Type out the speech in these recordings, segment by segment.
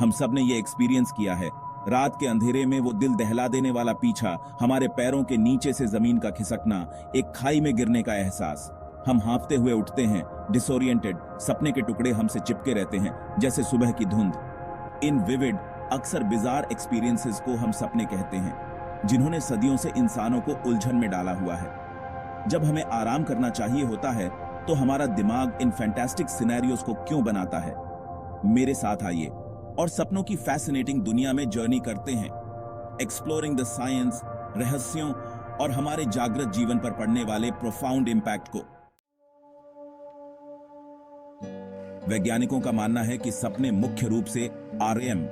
हम सब ने ये एक्सपीरियंस किया है। रात के अंधेरे में वो दिल दहला देने वाला पीछा, हमारे पैरों के नीचे से जमीन का खिसकना, एक खाई में गिरने का एहसास। हम हांफते हुए उठते हैं, डिसोरिएंटेड, सपने के टुकड़े हमसे चिपके रहते हैं जैसे सुबह की धुंध। इन विविड, अक्सर बिजार एक्सपीरियंसेस को हम सपने कहते हैं, जिन्होंने सदियों से इंसानों को उलझन में डाला हुआ है। जब हमें आराम करना चाहिए होता है तो हमारा दिमाग इन फैंटास्टिक सिनेरियोस को क्यों बनाता है? मेरे साथ आइए और सपनों की फैसिनेटिंग दुनिया में जर्नी करते हैं, एक्सप्लोरिंग द साइंस, रहस्यों और हमारे जागृत जीवन पर पड़ने वाले प्रोफाउंड इंपैक्ट को। वैज्ञानिकों का मानना है कि सपने मुख्य रूप से REM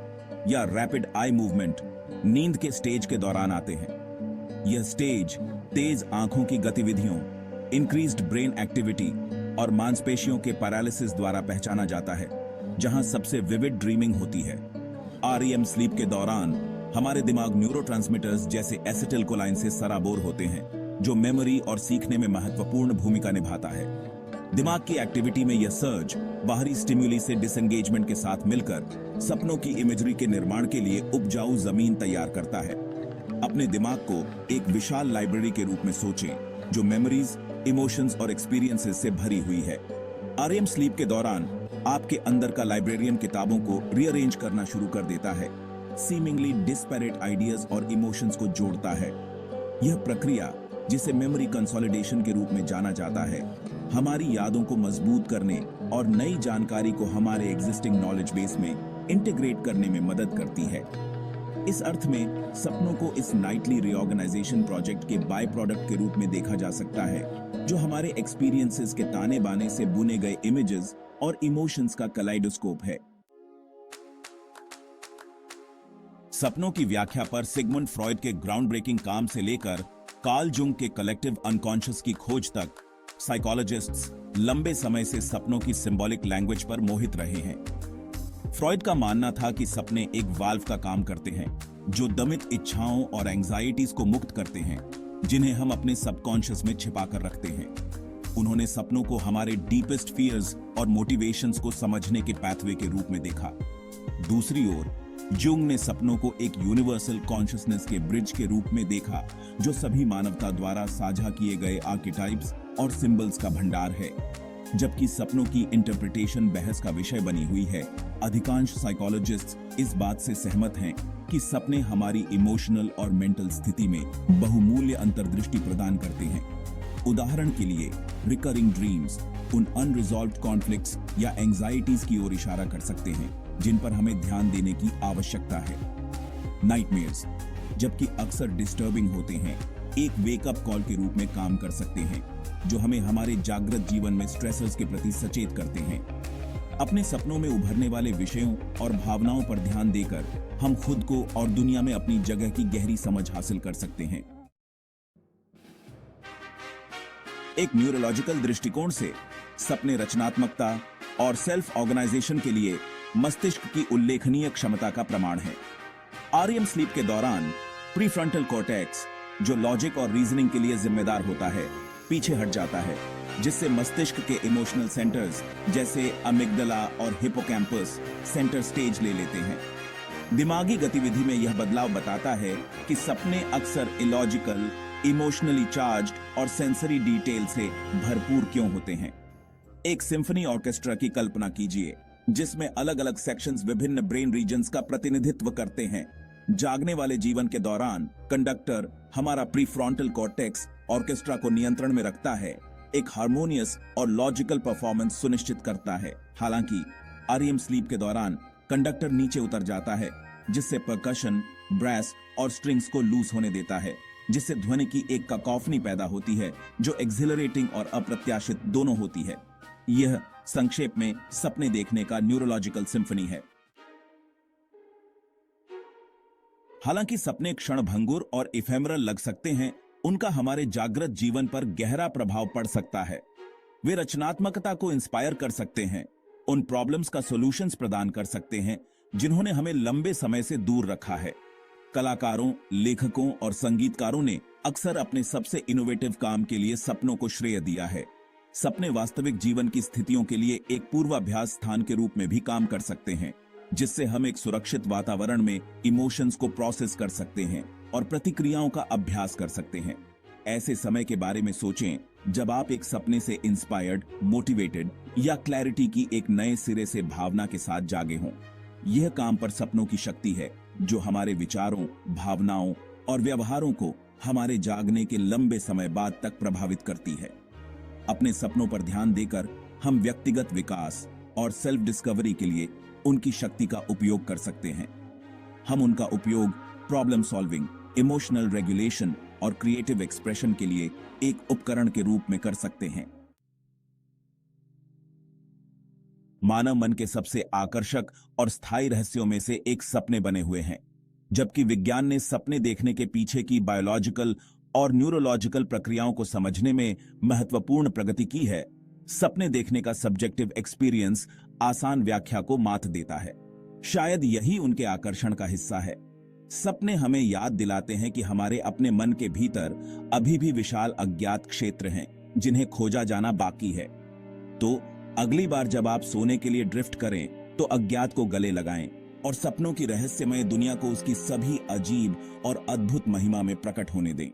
या रैपिड आई मूवमेंट, नींद के स्टेज के दौरान आते हैं। यह स्टेज तेज आंखों की गतिविधियों, इंक्रीज्ड ब्रेन एक्टिविटी और मांसपेशियों के पैरालिसिस द्वारा पहचाना जाता है, जहां सबसे विविड ड्रीमिंग होती है। REM स्लीप के दौरान हमारे दिमाग न्यूरोट्रांसमीटर्स जैसे एसिटिलकोलाइन से सराबोर होते हैं, जो मेमोरी और सीखने में महत्वपूर्ण भूमिका निभाता है। दिमाग की एक्टिविटी में यह सर्ज बाहरी स्टिम्युली से डिसएंगेजमेंट के साथ मिलकर सपनों की इमेजरी के निर्माण के लिए उपजाऊ जमीन तैयार करता है। अपने दिमाग को एक विशाल लाइब्रेरी के रूप में सोचें, जो मेमोरीज, इमोशंस और एक्सपीरियंसेस से भरी हुई है। REM स्लीप के दौरान आपके अंदर का लाइब्रेरियन किताबों को रीअरेंज करना शुरू कर देता है, सीमिंगली डिस्पैरेट आइडियाज और इमोशंस को जोड़ता है। यह प्रक्रिया, जिसे मेमोरी कंसोलिडेशन के रूप में जाना जाता है, हमारी यादों को मजबूत करने और नई जानकारी को हमारे एग्जिस्टिंग नॉलेज बेस में इंटीग्रेट करने में मदद करती है। इस अर्थ में सपनों को इस नाइटली रीऑर्गेनाइजेशन प्रोजेक्ट के बाय प्रोडक्ट के रूप में देखा जा सकता है, जो हमारे एक्सपीरियंसेस के ताने बाने से बुने गए इमेजेस और इमोशंस का कलाइडोस्कोप है। सपनों की व्याख्या पर सिगमंड फ्रॉयड के ग्राउंड ब्रेकिंग काम से लेकर कार्ल जुंग के कलेक्टिव अनकॉन्शियस की खोज तक, साइकोलॉजिस्ट्स लंबे समय से सपनों की सिंबॉलिक लैंग्वेज पर मोहित रहे हैं। फ्रॉयड का मानना था कि सपने एक वाल्व का काम करते हैं, जो दमित इच्छाओं और एंजाइटीज को मुक्त करते हैं, जिन्हें हम अपने सबकॉन्शियस में छिपा कर रखते हैं। उन्होंने सपनों को हमारे डीपेस्ट फियर्स और मोटिवेशंस को समझने के पैथवे के रूप में देखा। दूसरी ओर जुंग ने सपनों को एक यूनिवर्सल कॉन्शियसनेस के ब्रिज के रूप में देखा, जो सभी मानवता द्वारा साझा किए गए आर्किटाइप्स और सिंबल्स का भंडार है। जबकि सपनों की इंटरप्रिटेशन बहस का विषय बनी हुई है, अधिकांश साइकोलॉजिस्ट्स इस बात से सहमत हैं कि सपने हमारी इमोशनल और मेंटल स्थिति में बहुमूल्य अंतर्दृष्टि प्रदान करते हैं। उदाहरण के लिए, रिकरिंग ड्रीम्स उन अनरिजॉल्व्ड कॉन्फ्लिक्ट्स या एंजाइटीज की ओर इशारा कर सकते हैं, जिन पर हमें ध्यान देने की आवश्यकता है। नाइटमेयर्स, जबकि अक्सर डिस्टर्बिंग होते हैं, एक वेकअप कॉल के रूप में काम कर सकते हैं, जो हमें हमारे जागृत जीवन में स्ट्रेसर्स के प्रति सचेत करते हैं। अपने सपनों में उभरने वाले विषयों और भावनाओं पर ध्यान देकर हम खुद को और दुनिया में अपनी जगह की गहरी समझ हासिल कर सकते हैं। एक न्यूरोलॉजिकल दृष्टिकोण से सपने रचनात्मकता और सेल्फ ऑर्गेनाइजेशन के लिए मस्तिष्क की उल्लेखनीय क्षमता का प्रमाण है। REM स्लीप के दौरान प्रीफ्रंटल कॉर्टेक्स, जो लॉजिक और रीजनिंग के लिए जिम्मेदार होता है, पीछे हट जाता है, जिससे मस्तिष्क के इमोशनल सेंटर्स जैसे अमिग्डला और हिपोकैम्पस सेंटर स्टेज ले लेते हैं। दिमागी गतिविधि में यह बदलाव बताता है कि सपने अक्सर इलॉजिकल, इमोशनली चार्ज्ड और सेंसरी डिटेल से भरपूर क्यों होते हैं। एक सिम्फनी ऑर्केस्ट्रा की कल्पना कीजिए, जिसमें अलग अलग सेक्शंस विभिन्न ब्रेन रीजन्स का प्रतिनिधित्व करते हैं। जागने वाले जीवन के दौरान कंडक्टर, हमारा प्रीफ्रंटल कॉर्टेक्स, ऑर्केस्ट्रा को नियंत्रण में रखता है, एक हार्मोनियस और लॉजिकल परफॉर्मेंस सुनिश्चित करता है। हालांकि REM स्लीप के दौरान कंडक्टर नीचे उतर जाता है, जिससे परकशन, ब्रास और स्ट्रिंग्स को लूज होने देता है, जिससे ध्वनि की एक काकोफनी पैदा होती है, जो एक्सिलरेटिंग और अप्रत्याशित दोनों होती है। यह संक्षेप में सपने देखने का न्यूरोलॉजिकल सिम्फनी है। हालांकि सपने क्षणभंगुर और इफेमरल लग सकते हैं, उनका हमारे जागृत जीवन पर गहरा प्रभाव पड़ सकता है। वे रचनात्मकता को इंस्पायर कर सकते हैं, उन प्रॉब्लम्स का सॉल्यूशंस प्रदान कर सकते हैं जिन्होंने हमें लंबे समय से दूर रखा है। कलाकारों, लेखकों और संगीतकारों ने अक्सर अपने सबसे इनोवेटिव काम के लिए सपनों को श्रेय दिया है। सपने वास्तविक जीवन की स्थितियों के लिए एक पूर्वाभ्यास स्थान के रूप में भी काम कर सकते हैं, जिससे हम एक सुरक्षित वातावरण में इमोशंस को प्रोसेस कर सकते हैं और प्रतिक्रियाओं का अभ्यास कर सकते हैं। ऐसे समय के बारे में सोचें जब आप एक सपने से इंस्पायर्ड, मोटिवेटेड या क्लैरिटी की एक नए सिरे से भावना के साथ जागे हों। यह काम पर सपनों की शक्ति है जो हमारे विचारों, भावनाओं और व्यवहारों को हमारे जागने के लंबे समय बाद तक प्रभावित करती है। अपने सपनों पर ध्यान देकर हम व्यक्तिगत विकास और सेल्फ डिस्कवरी के लिए उनकी शक्ति का उपयोग कर सकते हैं। हम उनका उपयोग प्रॉब्लम सॉल्विंग, इमोशनल रेगुलेशन और क्रिएटिव एक्सप्रेशन के लिए एक उपकरण के रूप में कर सकते हैं। मानव मन के सबसे आकर्षक और स्थायी रहस्यों में से एक सपने बने हुए हैं। जबकि विज्ञान ने सपने देखने के पीछे की बायोलॉजिकल और न्यूरोलॉजिकल प्रक्रियाओं को समझने में महत्वपूर्ण प्रगति की है, सपने देखने का सब्जेक्टिव एक्सपीरियंस आसान व्याख्या को मात देता है। शायद यही उनके आकर्षण का हिस्सा है। सपने हमें याद दिलाते हैं कि हमारे अपने मन के भीतर अभी भी विशाल अज्ञात क्षेत्र हैं जिन्हें खोजा जाना बाकी है। तो अगली बार जब आप सोने के लिए ड्रिफ्ट करें तो अज्ञात को गले लगाएं और सपनों की रहस्यमय दुनिया को उसकी सभी अजीब और अद्भुत महिमा में प्रकट होने दें।